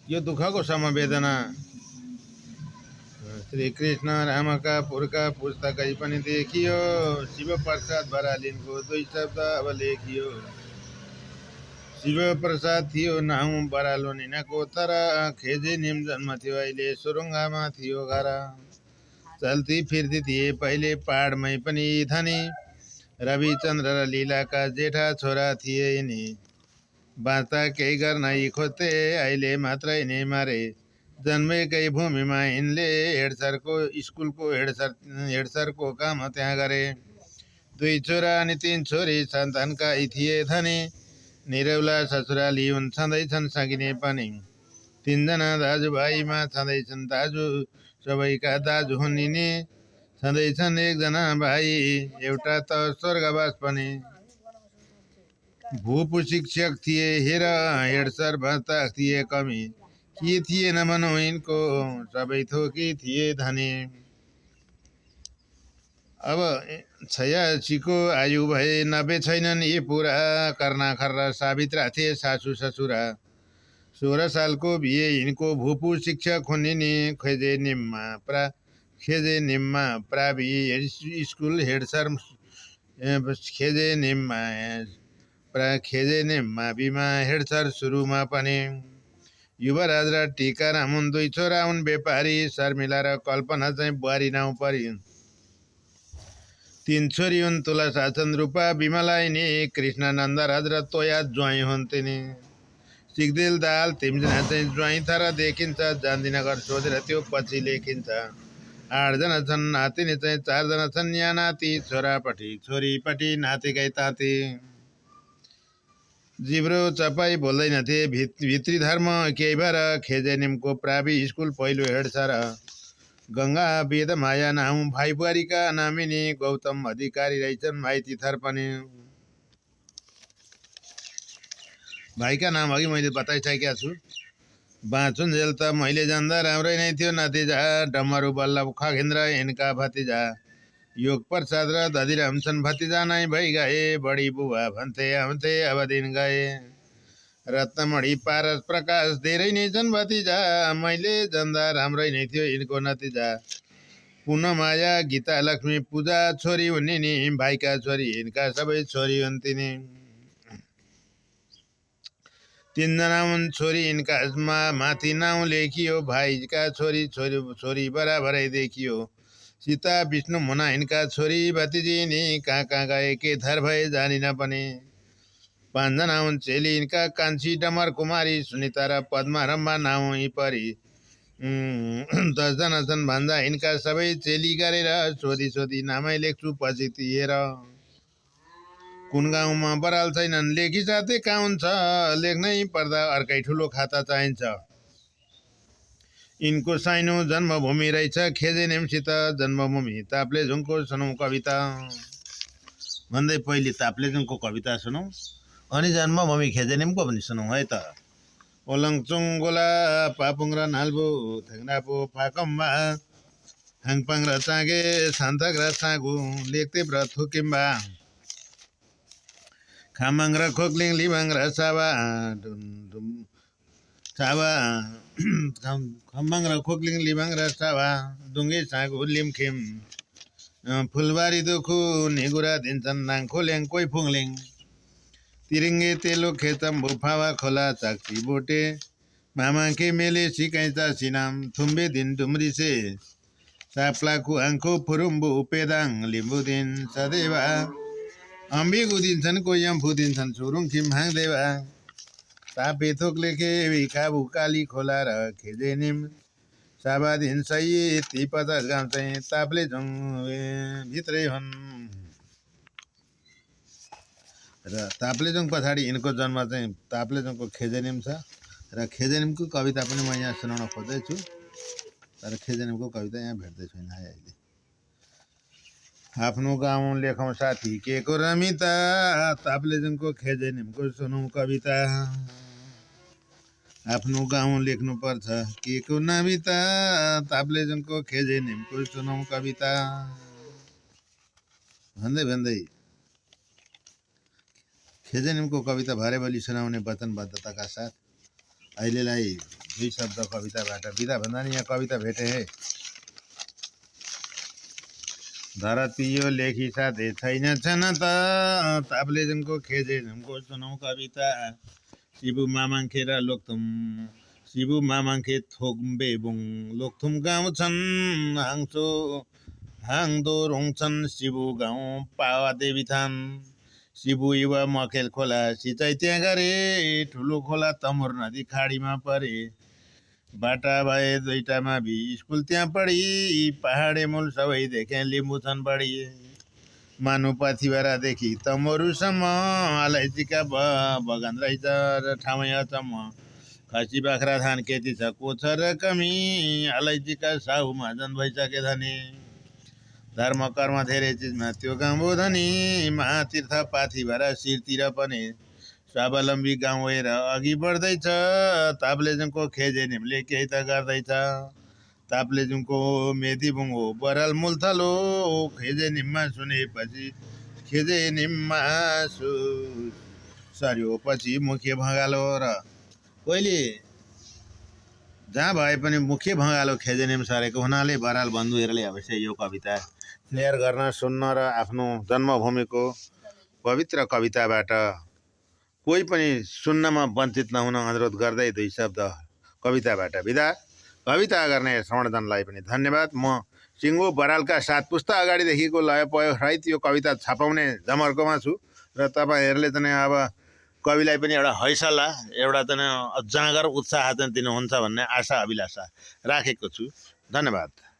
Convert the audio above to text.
यो दुःखको समवेदना श्री कृष्ण रामका पुर्खा पुस्तकै पनि देखियो। शिव प्रसाद बरालिनको दुई शब्द अब लेखियो। शिव प्रसाद थियो नाउँ बरालो निनाको, तर खेजे निम जन्म थियो अहिले सुरुङ्गामा थियो घर। चल्ती फिर्ती थिए पहिले पाहाडमै पनि धनी, रविचन्द्र र लीलाका जेठा छोरा थिए यिनी। बाँच्दा केही गर्न यी खोज्थे, अहिले मात्रै नै मारे। जन्मेकै भूमिमा यिनले हेडसरको स्कुलको हेडसरको काम त्यहाँ गरे। दुई छोरा अनि तीन छोरी सन्तानका यी थिए धनी, निरौला ससुराली हुन् छँदैछन् सकिने पनि। तीनजना दाजुभाइमा छँदैछन् दाजु, सबैका दाजु हुन् यिनी। छँदैछन् एकजना भाइ, एउटा त स्वर्गवास पनि। भूपू शिक्षक थिए हेर, हेडसर भत्ता थिए कमी। के थिएन भनौँ यिनको, सबै थोकी थिए धनी। अब 86को आयु भए 90 छैनन् यी पुरा। कर्णाखर र सावित्रा थिए सासु ससुरा। 16 सालको बिहे यिनको, भूपू शिक्षक हुन् यिनी। खेजे निममा प्रावि स्कुल हेडसर, खेजे निममा बिमा हेडसर सुरुमा पनि। युवराज र टीकाराम हुन् दुई छोरा हुन् व्यापारी, शर्मिला र कल्पना चाहिँ बुहारी नाउँ परी। तीन छोरी हुन् तुलसा चन्द्रूपा विमलाइनी, कृष्ण नन्दराज र तोया ज्वाइँ हुन् तिनी। सिग्देल दाल तिनजना चाहिँ ज्वाइँ तर देखिन्छ, जान्दिन घर सोधेर त्यो पछि लेखिन्छ। 8 जना छन् नातिनी चाहिँ 4 जना छन् यहाँ नाति, छोरापट्टि छोरीपट्टि नातिकै ताती। जिब्रो चपाई बोल्दैनथे भित्री धर्म केही भएर, खेजे निमको प्रावि स्कुल पहिलो हेडसर। गङ्गा वेद माया नाउँ भाइ बुहारीका नामिनी, गौतम अधिकारी रहेछन् माइती थर पनि। भाइका नाम अघि मैले बताइसकेका छु। बाँचुन्जेल त मैले जान्दा राम्रै नै थियो नतिजा, डमरू बल्लभ खगेन्द्र यिनका भतिजा। योग प्रसाद र दधिराम छन् भतिजा नै भइगए, बढी बुबा भन्थे आउँथे अब दिन गए। रत्नमणि पारस प्रकाश धेरै नै छन् भतिजा, मैले जान्दा राम्रै नै थियो यिनको नतिजा। पुनमाया गीता लक्ष्मी पूजा छोरी हुन् यिनी, भाइका छोरी यिनका सबै छोरी हुन् तिनी। 3 जना हुन् छोरी यिनका माथि नाउँ लेखियो, भाइका छोरी छोरी बराबरै देखियो। सीता विष्णु मुना यिनका छोरी भतिजी यिनी, कहाँ कहाँ गए के थर भए जानिन पनि। 5 जना हुन् चेली यिनका कान्छी डमर कुमारी, सुनिता र पद्मा रम्बा नाउँ यी परी। 10 जना छन् भान्जा यिनका सबै चेली गरेर, सोधी सोधी नामै लेख्छु पछि तिएर। कुन गाउँमा बराल छैनन् लेखी साथै कहाँ हुन्छ, लेख्नै पर्दा अर्कै ठुलो खाता चाहिन्छ। यिनको साइनो जन्मभूमि रहेछ खेजे निमसित, जन्मभूमि ताप्लेजुङको सुनौँ कविता भन्दै पहिले ताप्लेजुङको कविता सुनौँ, अनि जन्मभूमि खेजे निमको पनि सुनौँ है त। ओलङचुङ गोला पापुङ र नाल्बु थेङ्नापो फाकम्बा, हाङपाङ र चाँगे सान्थक र साँगु लेख्ते व्र थुकिम्बा। खामाङ र खोक्लिङ लिबाङ र सावा खम्बाङ र खोक्लिङ लिबाङ र सावा, डुङ्गे साँगु लिमखिम। फुलबारी दुखु निगुरा दिन्छन् नाङ खोल्याङ कोही फुङलिङ। तिरिङ्गे तेलो खेचम्बु फावा खोला चाक्ची बोटे, मामाके मेले सिकाइचा सिनाम थुम्बे दिन डुम्रिसे। साप्लाखु आङ्खो फुरुम्बु पेदाङ लिम्बु दिन सदेवा, अम्बिगु दिन्छन् कोही अम्फु दिन्छन् सुरुङ खिम हाङदेवा। तापे थोक लेखे खाबु काली खोला र खेजे निम, साबा दिन सही ती 50 गाउँ चाहिँ ताप्लेजुङ भित्रै हुन्। र ताप्लेजुङ पछाडि यिनको जन्म चाहिँ ताप्लेजुङको खेजेनिम छ, र खेजेनिमको कविता पनि म यहाँ सुनाउन खोज्दैछु, तर खेजेनिमको कविता यहाँ भेट्दै छैन है अहिले। आफ्नो गाउँ लेखौँ साथी के को रमिता, ताप्लेजुङको खेजेनिमको सुनौँ कविता। आफ्नो गाउँ लेख्नु पर्छ के को नमिता, ताप्लेजुङको खेजेनिमको सुनौँ कविता भन्दै भन्दै खेजेनिमको कविता भरेभरि सुनाउने वचनबद्धताका साथ अहिलेलाई दुई शब्द कविताबाट बिदा भन्दा नि यहाँ कविता भेटे हे। धरती यो लेखी साथै छैन छन त तापले जुनको खेजे झुमको सुनौ कविता। शिबु मामाङ्खे र लोकथुम शिबु मामाङ्खे थोक्बे बुङ लोकथुम गाउँ छन् हाङसो हाङदो रोङछन् शिबु गाउँ पावा देवी थान। शिबु युवा मखेल खोला सिँचाइ त्यहाँ गरे ठुलो खोला तमोर नदी खाडीमा परे। बाटा भए दुईटामा भी स्कुल त्यहाँ पढी पहाडे मूल सबै देखे लिम्बू छन् बढी। मानु पाथिभरादेखि तमोरुसम्म अलैँचीका बगान रहेछ र ठाउँै अचम्म। खसी बाख्रा धान खेती छ को छ र कमी अलैँचीका साहुमा झन् भइसके धनी। धर्म कर्म धेरै चिजमा त्यो गाउँ बोधनी महातीर्थ पाथिभरा शिरतिर पनि स्वावलम्बी गाउँ हेर अघि बढ्दैछ। ताप्लेजुङको खेजे निमले केही त गर्दैछ। ताप्लेजुङको मेदी बुङ्गो बराल मूलथलो खेजे निममा सुनेपछि खेजे निममा सर्यो पछि मुख्य भँगालो र कहिले जहाँ भए पनि मुख्य भँगालो खेजे निम सरेको हुनाले बराल बन्धुहरूले अवश्य यो कविता शेयर गर्न सुन्न र आफ्नो जन्मभूमिको पवित्र कविताबाट कोही पनि सुन्नमा वञ्चित नहुन अनुरोध गर्दै दुई शब्द कविताबाट बिदा। कविता गर्ने श्रवणजनलाई पनि धन्यवाद। म सिङ्गो बरालका 7 पुस्ता अगाडिदेखिको लय पयो सहित यो कविता छपाउने जमर्कोमा छु र तपाईँहरूले चाहिँ अब कविलाई पनि एउटा हैसला एउटा चाहिँ जाँगर उत्साह चाहिँ दिनुहुन्छ भन्ने आशा अभिलाषा राखेको छु। धन्यवाद।